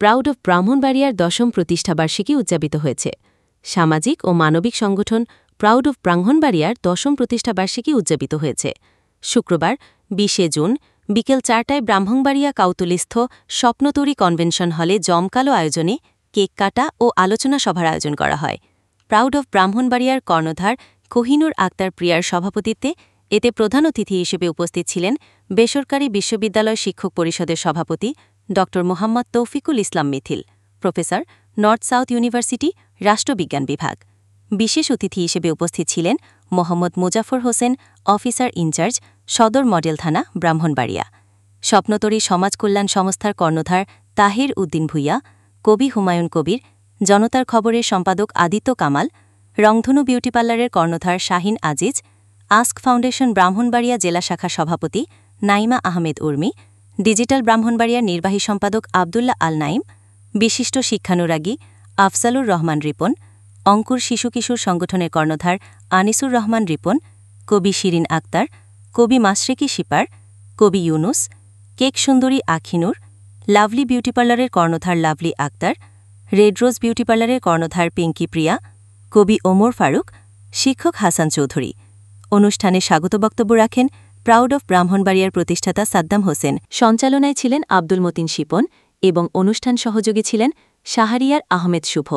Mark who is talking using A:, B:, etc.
A: Proud of ব্রাহ্মণবাড়িয়ার 10ম প্রতিষ্ঠাবার্ষিকী উদযাপিত হয়েছে। সামাজিক ও মানবিক সংগঠন প্রাউড অফ ব্রাহ্মণবাড়িয়ার 10ম প্রতিষ্ঠাবার্ষিকী উদযাপিত হয়েছে। শুক্রবার 20 জুন বিকেল 4টায় ব্রাহ্মণবাড়িয়া কাউতুলিস্থ স্বপ্নতরী কনভেনশন হলে জমকালো আয়োজনে কেক কাটা ও আলোচনা সভার আয়োজন করা হয়। প্রাউড অফ ব্রাহ্মণবাড়িয়ার কর্ণধার কোহিনুর আক্তার প্রিয়ার সভাপতিত্বে এতে প্রধান অতিথি হিসেবে উপস্থিত ছিলেন বেসরকারি বিশ্ববিদ্যালয় শিক্ষক পরিষদের সভাপতি ড Mohammad Taufiqul Islam Mithil, professor, north south university, রাষ্ট্রবিজ্ঞান বিভাগ। বিশেষ অতিথি হিসেবে উপস্থিত ছিলেন Mohammad Muzaffar Hossain, officer in charge, Sadar model Thana, Brahmanbaria. Swapnotori সমাজ কল্যাণ সংস্থার কর্ণধার তাহির উদ্দিন ভূঁইয়া, কবি হুমায়ুন কবির, জনতার খবরের সম্পাদক আদিত্য কামাল, রংধনু বিউটি পার্লারের কর্ণধার শাহিন আজিজ, আস্ক ফাউন্ডেশন ব্রাহ্মণবাড়িয়া জেলা শাখা সভাপতি নাইমা আহমেদ উর্মি, ডিজিটাল ব্রাহ্মণবাড়িয়ার নির্বাহী সম্পাদক আবদুল্লাহ আল নাইম, বিশিষ্ট শিক্ষানুরাগী আফজালুর রহমান রিপন, অঙ্কুর শিশু কিশোর সংগঠনের কর্ণধার আনিসুর রহমান রিপন, কবি শিরিন আক্তার, কবি মাশরেকি শিপার, কবি ইউনুস, কেক সুন্দরী আখিনুর, লাভলি বিউটি পার্লারের কর্ণধার Lovely Akter, Red Rose Beauty পার্লারের কর্ণধার পিঙ্কি প্রিয়া, কবি ওমর ফারুক, শিক্ষক হাসান চৌধুরী। অনুষ্ঠানে স্বাগত বক্তব্য রাখেন প্রাউড অফ ব্রাহ্মণবাড়িয়ার প্রতিষ্ঠাতা সাদ্দাম হোসেন। সঞ্চালনায় ছিলেন আব্দুল মতিন শিপন এবং অনুষ্ঠান সহযোগী ছিলেন শাহরিয়ার আহমেদ শুভ।